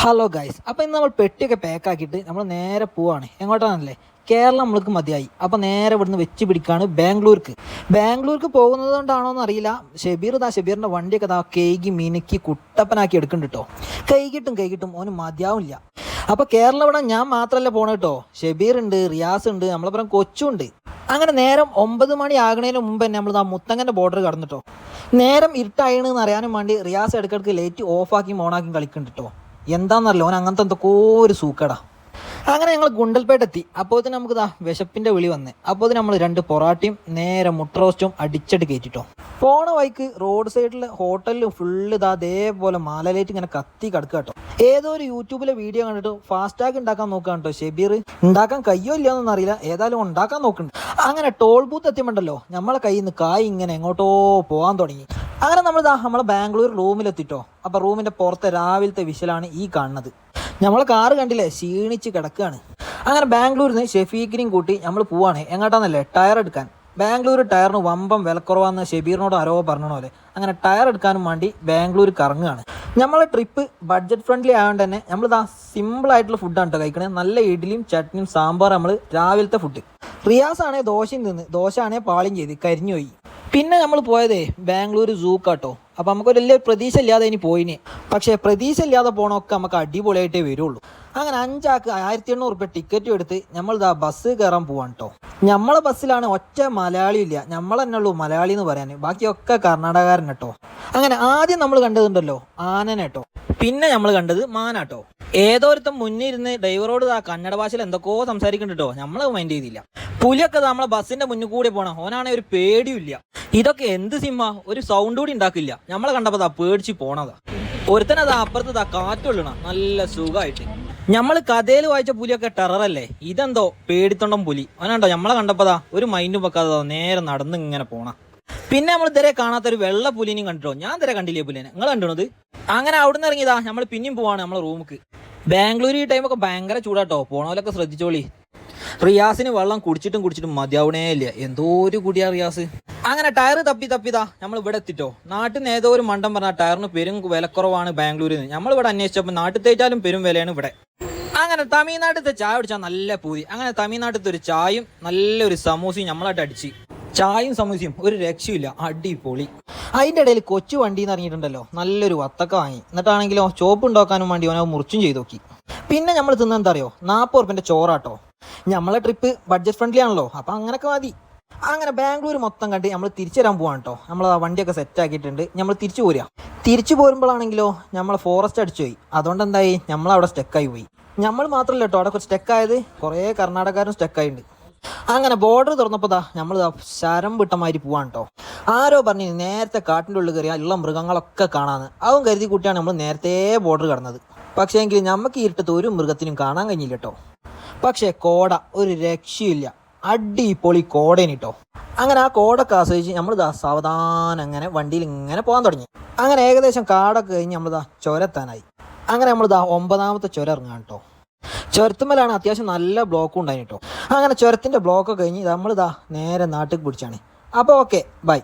Hello guys, അപ്പോൾ ഇന്ന് നമ്മൾ പെട്ടിയൊക്കെ പാക്കാക്കിയിട്ട് നമ്മൾ നേരെ പോവാണ്. എങ്ങോട്ടാണല്ലേ? കേരളം നമ്മൾക്ക് മതിയായി. അപ്പോൾ നേരെ ഇവിടുന്ന് വെച്ച് പിടിക്കാണ് ബാംഗ്ലൂർക്ക് പോകുന്നത് കൊണ്ടാണോ എന്ന് അറിയില്ല. ഷബീറിൻ്റെ വണ്ടിയൊക്കെ കേകി മിനുക്കി കുട്ടപ്പനാക്കി എടുക്കുന്നുണ്ട് കേട്ടോ. കൈകിട്ടും ഓന് മതിയാവില്ല. അപ്പോൾ കേരളം ഇവിടെ ഞാൻ മാത്രമല്ല പോണത് കേട്ടോ. ഷബീർ ഉണ്ട്, റിയാസ് ഉണ്ട്, നമ്മളെ കൊച്ചുണ്ട്. അങ്ങനെ നേരം 9 മണി ആകണതിന് മുമ്പ് തന്നെ നമ്മൾ മുത്തങ്ങൻ്റെ ബോർഡർ കടന്നിട്ടോ. നേരം ഇരുട്ടായിണെന്ന് അറിയാനും വേണ്ടി റിയാസ് ഇടയ്ക്കിടയ്ക്ക് ലൈറ്റ് ഓഫാക്കി ഓണാക്കി കളിക്കുന്നുണ്ട് കേട്ടോ. എന്താണെന്നറിയില്ല, ഓൻ അങ്ങനത്തെ എന്തൊക്കെ ഒരു സൂക്കടാ. അങ്ങനെ ഞങ്ങൾ ഗുണ്ടൽപേട്ട എത്തി. അപ്പോൾ തന്നെ നമുക്ക് വിശപ്പിൻ്റെ വിളി വന്നേ. അപ്പോൾ നമ്മൾ 2 പൊറാട്ടയും നേരെ മുട്ട റോസ്റ്റും അടിച്ചിട്ട് കയറ്റിട്ടോ. പോണ വഴിക്ക് റോഡ് സൈഡിൽ ഹോട്ടലിൽ ഫുള്ള് അതേപോലെ മാലലേറ്റ് ഇങ്ങനെ കത്തി കിടക്കുക കേട്ടോ. ഏതോ ഒരു യൂട്യൂബിലെ വീഡിയോ കണ്ടിട്ട് ഫാസ്റ്റാഗ് ഉണ്ടാക്കാൻ നോക്കുകയാണ് കേട്ടോ ഷബീർ. ഉണ്ടാക്കാൻ കയ്യോ ഇല്ലയെന്നൊന്നും അറിയില്ല, ഏതായാലും ഉണ്ടാക്കാൻ നോക്കുന്നുണ്ട്. അങ്ങനെ ടോൾ ബൂത്ത് എത്തിയുണ്ടല്ലോ, നമ്മളെ കയ്യിൽ നിന്ന് കായ് ഇങ്ങനെ എങ്ങോട്ടോ പോകാൻ തുടങ്ങി. അങ്ങനെ നമ്മളെ ബാംഗ്ലൂർ റൂമിലെത്തിട്ടോ. അപ്പോൾ റൂമിൻ്റെ പുറത്തെ രാവിലത്തെ വിഷലാണ് ഈ കാണുന്നത്. നമ്മളെ കാറ് കണ്ടില്ലേ, ക്ഷീണിച്ച് കിടക്കുകയാണ്. അങ്ങനെ ബാംഗ്ലൂരിൽ നിന്ന് ഷെഫീഖിനെയും കൂട്ടി നമ്മൾ പോവാണ്. എങ്ങോട്ടാന്നല്ലേ? ടയർ എടുക്കാൻ. ബാംഗ്ലൂർ ടയറിന് വമ്പം വിലക്കുറവാന്ന് ഷബീറിനോട് ആരോ പറഞ്ഞ പോലെ അങ്ങനെ ടയർ എടുക്കാനും വേണ്ടി ബാംഗ്ലൂർ കറങ്ങുകയാണ്. നമ്മളെ ട്രിപ്പ് ബഡ്ജറ്റ് ഫ്രണ്ട്ലി ആയതുകൊണ്ട് തന്നെ നമ്മൾ സിമ്പിളായിട്ടുള്ള ഫുഡാണ് കേട്ടോ കഴിക്കണത്. നല്ല ഇഡ്ഡലിയും ചട്നിയും സാമ്പാർ നമ്മൾ രാവിലത്തെ ഫുഡ്. റിയാസ് ആണെങ്കിൽ ദോശയും തിന്ന്, ദോശ ആണെങ്കിൽ പാളിയും ചെയ്ത് കരിഞ്ഞു പോയി. പിന്നെ നമ്മൾ പോയതേ ബാംഗ്ലൂർ സൂക്കാട്ടോ. അപ്പോൾ നമുക്കൊരു വലിയ പ്രതീക്ഷ ഇല്ലാതെ ഇനി പോയിന്. പക്ഷേ പ്രതീക്ഷ ഇല്ലാതെ പോകണമൊക്കെ നമുക്ക് അടിപൊളിയായിട്ടേ വരുള്ളൂ. അങ്ങനെ 5 ആൾക്ക് 1800 റുപ്യ ടിക്കറ്റും എടുത്ത് നമ്മൾ ബസ് കയറാൻ പോവാണ് കേട്ടോ. നമ്മളെ ബസ്സിലാണ് ഒറ്റ മലയാളി ഇല്ല, നമ്മൾ തന്നെ ഉള്ളൂ മലയാളി എന്ന് പറയാൻ, ബാക്കിയൊക്കെ കർണാടകക്കാരൻ കേട്ടോ. അങ്ങനെ ആദ്യം നമ്മൾ കണ്ടതുണ്ടല്ലോ ആനനെ കേട്ടോ. പിന്നെ നമ്മൾ കണ്ടത് മാനാട്ടോ. ഏതോരുത്തം മുന്നിൽ ഇരുന്ന് ഡ്രൈവറോട് കന്നഡ ഭാഷയിൽ എന്തൊക്കെയോ സംസാരിക്കുന്നുണ്ട് കേട്ടോ. നമ്മൾ മൈൻഡ് ചെയ്തില്ല. പുലിയൊക്കെ നമ്മളെ ബസ്സിന്റെ മുന്നിൽ കൂടെ പോകണം, ഓനാണെങ്കിൽ ഒരു പേടിയില്ല. ഇതൊക്കെ എന്ത് സിനിമ, ഒരു സൗണ്ട് കൂടി ഉണ്ടാക്കില്ല. നമ്മളെ കണ്ടപ്പോൾ പേടിച്ച് പോണതാ. ഒരുത്തനതാ അപ്പുറത്ത് കാറ്റുള്ളണ നല്ല സുഖമായിട്ട്. നമ്മൾ കഥയിൽ വായിച്ച പുലിയൊക്കെ ടെററല്ലേ, ഇതെന്തോ പേടിത്തൊണ്ടം പുലി. അവനുണ്ടോ നമ്മളെ കണ്ടപ്പോതാ ഒരു മൈൻഡും വെക്കാതെ നേരെ നടന്ന് ഇങ്ങനെ പോണ. പിന്നെ നമ്മൾ ഇതുവരെ കാണാത്തൊരു വെള്ള പുലിനെയും കണ്ടിട്ടോ. ഞാൻ ഇതുവരെ കണ്ടില്ലേ പുലിനെ, നിങ്ങൾ കണ്ടത്? അങ്ങനെ അവിടെ നിന്ന് ഇറങ്ങിയതാ നമ്മൾ പിന്നെയും പോവാണ് നമ്മളെ റൂമിക്ക്. ബാംഗ്ലൂർ ഈ ടൈമൊക്കെ ഭയങ്കര ചൂടാട്ടോ, പോണവരൊക്കെ ശ്രദ്ധിച്ചോളി. റിയാസിന് വെള്ളം കുടിച്ചിട്ടും മതിയാവണേ ഇല്ല, എന്തോ ഒരു കുടിയാ റിയാസ്. അങ്ങനെ ടയർ തപ്പിതാ നമ്മൾ ഇവിടെ എത്തിട്ടോ. നാട്ടിൽ നിന്ന് ഏതോ ഒരു മണ്ടം പറഞ്ഞാൽ ടയറിന് പെരും വിലക്കുറവാണ് ബാംഗ്ലൂരിൽ നിന്ന്. നമ്മളിവിടെ അന്വേഷിച്ചപ്പോൾ നാട്ടിൽ തേച്ചാലും പെരും വിലയാണ് ഇവിടെ. അങ്ങനെ തമിഴ്നാട്ടിലത്തെ ചായ കുടിച്ചാൽ നല്ല പൂതി. അങ്ങനെ തമിഴ്നാട്ടിലത്തെ ഒരു ചായയും നല്ലൊരു സമൂസയും നമ്മളായിട്ട് അടിച്ച്. ചായയും സമൂസയും ഒരു രക്ഷയില്ല, അടിപൊളി. അതിൻ്റെ ഇടയിൽ കൊച്ചു വണ്ടിന്ന് ഇറങ്ങിയിട്ടുണ്ടല്ലോ, നല്ലൊരു വത്തക്ക വാങ്ങി. എന്നിട്ടാണെങ്കിലോ ചോപ്പ് ഉണ്ടാക്കാനും വേണ്ടി അവനെ മുറിച്ചും ചെയ്ത് നോക്കി. പിന്നെ നമ്മൾ തിന്ന എന്താ അറിയോ, 40 റുപ്യൻ്റെ ചോറാട്ടോ. നമ്മളെ ട്രിപ്പ് ബഡ്ജറ്റ് ഫ്രണ്ട്ലി ആണല്ലോ, അപ്പം അങ്ങനെയൊക്കെ മതി. അങ്ങനെ ബാംഗ്ലൂർ മൊത്തം കണ്ട് നമ്മൾ തിരിച്ചു വരാൻ പോവാണ് കേട്ടോ. നമ്മൾ ആ വണ്ടിയൊക്കെ സെറ്റ് ആക്കിയിട്ടുണ്ട്. നമ്മൾ തിരിച്ചു പോരുമ്പോഴാണെങ്കിലോ നമ്മൾ ഫോറസ്റ്റ് അടിച്ചു പോയി. അതുകൊണ്ട് എന്തായി, നമ്മളവിടെ സ്റ്റെക്കായി പോയി. നമ്മൾ മാത്രമല്ല കേട്ടോ അവിടെ സ്റ്റെക്കായത്, കുറേ കർണാടകക്കാരും സ്റ്റെക്കായിട്ടുണ്ട്. അങ്ങനെ ബോർഡർ തുറന്നപ്പോൾ നമ്മൾ ശരം വിട്ടമാതിരി പോവാണ് കേട്ടോ. ആരോ പറഞ്ഞു നേരത്തെ കാട്ടിൻ്റെ ഉള്ളിൽ കയറിയാൽ ഉള്ള മൃഗങ്ങളൊക്കെ കാണാമെന്ന്. അതും കരുതി കൂട്ടിയാണ് നമ്മൾ നേരത്തെ ബോർഡർ കടന്നത്. പക്ഷേ എങ്കിൽ നമുക്ക് ഇരുട്ടത്ത് ഒരു മൃഗത്തിനും കാണാൻ കഴിഞ്ഞില്ല കേട്ടോ. പക്ഷേ കോട ഒരു രക്ഷയില്ല, അടിപൊളി കോടേന് കേട്ടോ. അങ്ങനെ ആ കോടൊക്കെ ആസ്വദിച്ച് നമ്മൾ സാവധാനം അങ്ങനെ വണ്ടിയിൽ ഇങ്ങനെ പോകാൻ തുടങ്ങി. അങ്ങനെ ഏകദേശം കാടൊക്കെ കഴിഞ്ഞ് നമ്മൾ ചുരത്താനായി. അങ്ങനെ നമ്മൾ 9ാമത്തെ ചുരം ഇറങ്ങാൻ കേട്ടോ. ചുരത്തുമ്മലാണ് അത്യാവശ്യം നല്ല ബ്ലോക്കും ഉണ്ടായി കേട്ടോ. അങ്ങനെ ചുരത്തിൻ്റെ ബ്ലോക്കൊക്കെ കഴിഞ്ഞ് നമ്മൾ നേരെ നാട്ടിൽ പിടിച്ചാണ്. അപ്പോൾ ഓക്കെ, ബൈ.